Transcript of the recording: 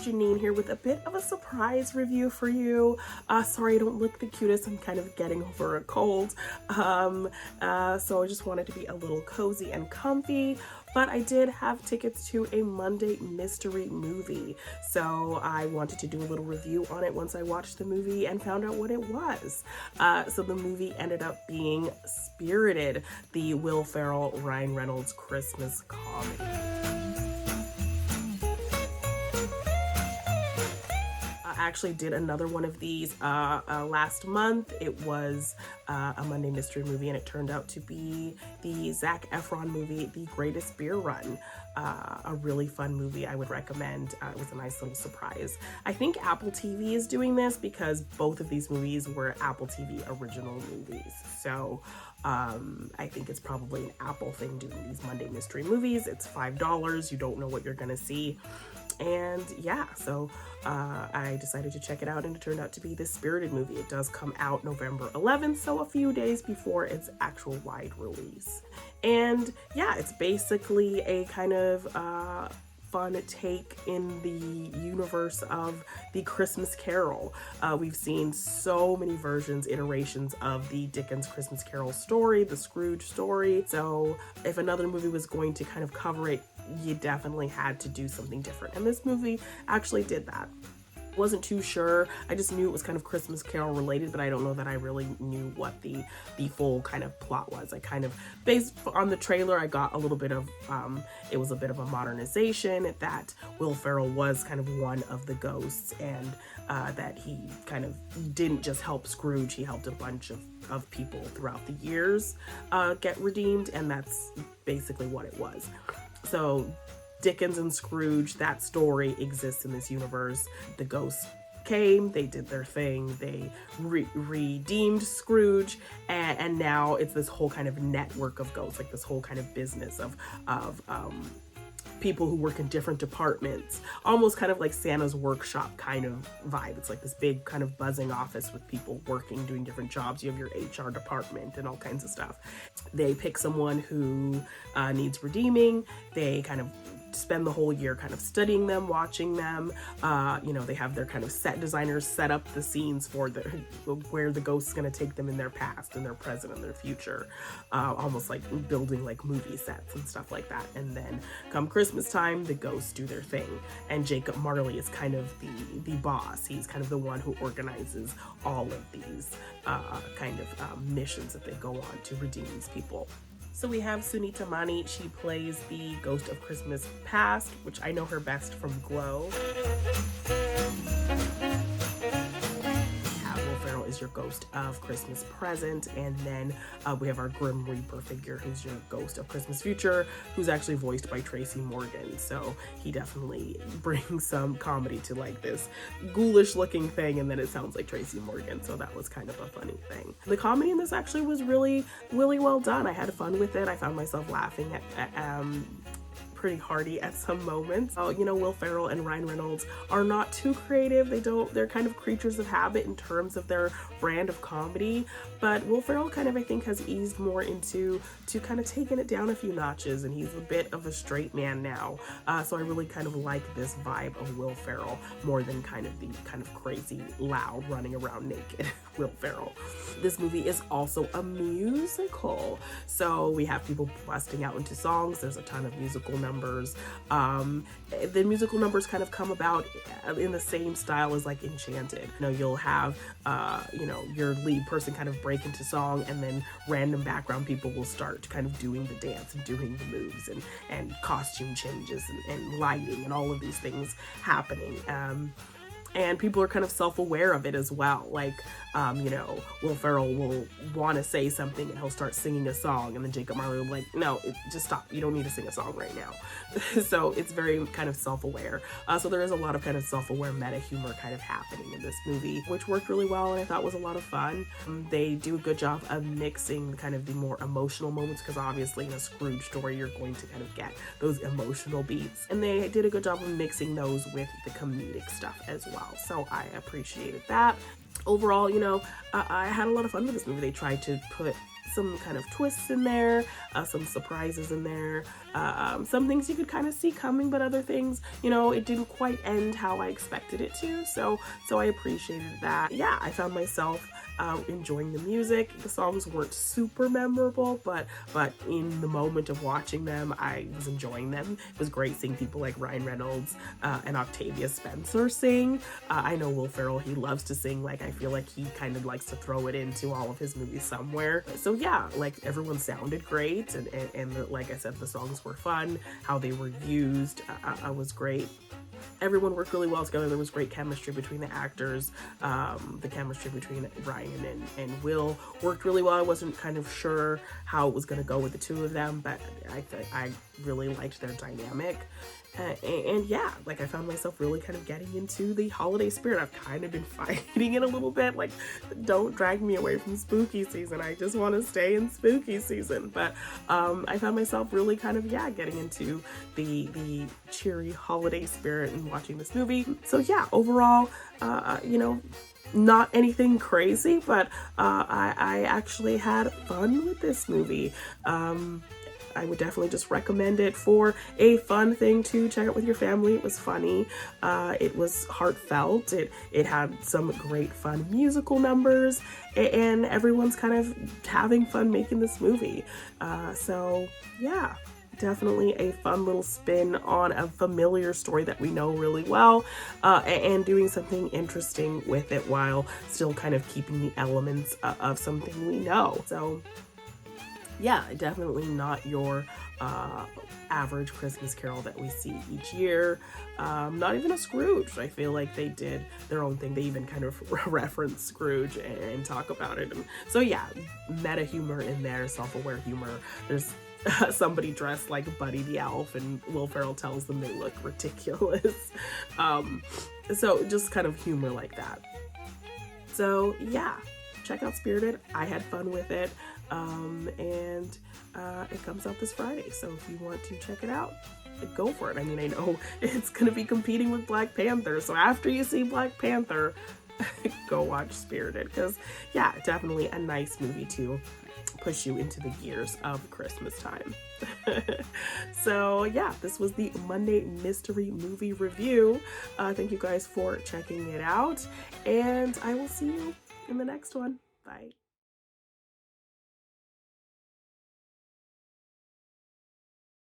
Jeannine here with a bit of a surprise review for you. Sorry I don't look the cutest, I'm kind of getting over a cold. So I just wanted to be a little cozy and comfy, but I did have tickets to a Monday mystery movie. So I wanted to do a little review on it once I watched the movie and found out what it was. So the movie ended up being Spirited, the Will Ferrell, Ryan Reynolds Christmas comedy. I actually did another one of these last month. It was a Monday mystery movie, and it turned out to be the Zac Efron movie, The Greatest Beer Run. A really fun movie I would recommend. It was a nice little surprise. I think Apple TV is doing this because both of these movies were Apple TV original movies. So I think it's probably an Apple thing doing these Monday mystery movies. It's $5. You don't know what you're gonna see. And yeah, so I decided to check it out, and it turned out to be this Spirited movie. It does come out November 11th, so a few days before its actual wide release. And yeah, it's basically a kind of fun take in the universe of the Christmas Carol. We've seen so many versions, iterations of the Dickens Christmas Carol story, the Scrooge story. So if another movie was going to kind of cover it, you definitely had to do something different. And this movie actually did that. Wasn't too sure. I just knew it was kind of Christmas Carol related, but I don't know that I really knew what the full kind of plot was. I kind of, based on the trailer, I got a little bit of, it was a bit of a modernization, that Will Ferrell was kind of one of the ghosts, and that he kind of didn't just help Scrooge, he helped a bunch of people throughout the years get redeemed, and that's basically what it was. So Dickens and Scrooge, that story exists in this universe. The ghosts came, they did their thing, they redeemed Scrooge, and now it's this whole kind of network of ghosts, like this whole kind of business of people who work in different departments, almost kind of like Santa's workshop kind of vibe. It's like this big kind of buzzing office with people working, doing different jobs. You have your HR department and all kinds of stuff. They pick someone who needs redeeming. They kind of spend the whole year kind of studying them, watching them. You know, they have their kind of set designers set up the scenes for where the ghost's gonna take them in their past and their present and their future, almost like building like movie sets and stuff like that. And then come Christmas time, the ghosts do their thing, and Jacob Marley is kind of the boss. He's kind of the one who organizes all of these kind of missions that they go on to redeem these people. So we have Sunita Mani. She plays the Ghost of Christmas Past, which I know her best from Glow. Will Ferrell is your Ghost of Christmas Present, and then we have our Grim Reaper figure, who's your Ghost of Christmas Future, who's actually voiced by Tracy Morgan. So he definitely brings some comedy to like this ghoulish looking thing, and then it sounds like Tracy Morgan, so that was kind of a funny thing. The comedy in this actually was really well done. I had fun with it. I found myself laughing at pretty hearty at some moments. You know, Will Ferrell and Ryan Reynolds are not too creative. They're kind of creatures of habit in terms of their brand of comedy, but Will Ferrell kind of, I think, has eased more into kind of taking it down a few notches, and he's a bit of a straight man now. So I really kind of like this vibe of Will Ferrell more than kind of the kind of crazy, loud, running around naked Will Ferrell. This movie is also a musical, so we have people busting out into songs. There's a ton of musical numbers. The musical numbers kind of come about in the same style as like Enchanted. You know, you'll have you know, your lead person kind of break into song, and then random background people will start kind of doing the dance and doing the moves, and costume changes and lighting and all of these things happening. And people are kind of self-aware of it as well. Like, you know, Will Ferrell will want to say something and he'll start singing a song, and then Jacob Marley will be like, no, just stop. You don't need to sing a song right now. So it's very kind of self-aware. So there is a lot of kind of self-aware meta humor kind of happening in this movie, which worked really well and I thought was a lot of fun. They do a good job of mixing kind of the more emotional moments, because obviously in a Scrooge story, you're going to kind of get those emotional beats. And they did a good job of mixing those with the comedic stuff as well. So I appreciated that. Overall, you know, I had a lot of fun with this movie. They tried to put some kind of twists in there, some surprises in there, some things you could kind of see coming, but other things, you know, it didn't quite end how I expected it to. So I appreciated that. Yeah, I found myself enjoying the music. The songs weren't super memorable, but in the moment of watching them, I was enjoying them. It was great seeing people like Reynolds and Octavia Spencer sing. I know Will Ferrell, he loves to sing. Like, I feel like he kind of likes to throw it into all of his movies somewhere. So yeah, like everyone sounded great, and like I said, the songs were fun. How they were used was great. Everyone worked really well together. There was great chemistry between the actors. The chemistry between Ryan and Will worked really well. I wasn't kind of sure how it was going to go with the two of them, but I really liked their dynamic. And yeah, like I found myself really kind of getting into the holiday spirit. I've kind of been fighting it a little bit, like, don't drag me away from spooky season. I just want to stay in spooky season. But I found myself really kind of, yeah, getting into the cheery holiday spirit and watching this movie. So yeah, overall, you know, not anything crazy, but I actually had fun with this movie. I would definitely just recommend it for a fun thing to check out with your family. It was funny. It was heartfelt. It had some great fun musical numbers, and everyone's kind of having fun making this movie. So yeah, definitely a fun little spin on a familiar story that we know really well, and doing something interesting with it while still kind of keeping the elements of something we know. So yeah, definitely not your average Christmas Carol that we see each year. Not even a Scrooge. I feel like they did their own thing. They even kind of reference Scrooge and talk about it. And so yeah, meta humor in there, self-aware humor. There's somebody dressed like Buddy the Elf, and Will Ferrell tells them they look ridiculous. So just kind of humor like that. So yeah, check out Spirited. I had fun with it. And it comes out this Friday, so if you want to check it out, go for it. I mean, I know it's gonna be competing with Black Panther, so after you see Black Panther, go watch Spirited, because yeah, definitely a nice movie to push you into the gears of Christmas time. So yeah, this was the Monday Mystery Movie Review. Thank you guys for checking it out, and I will see you in the next one. Bye.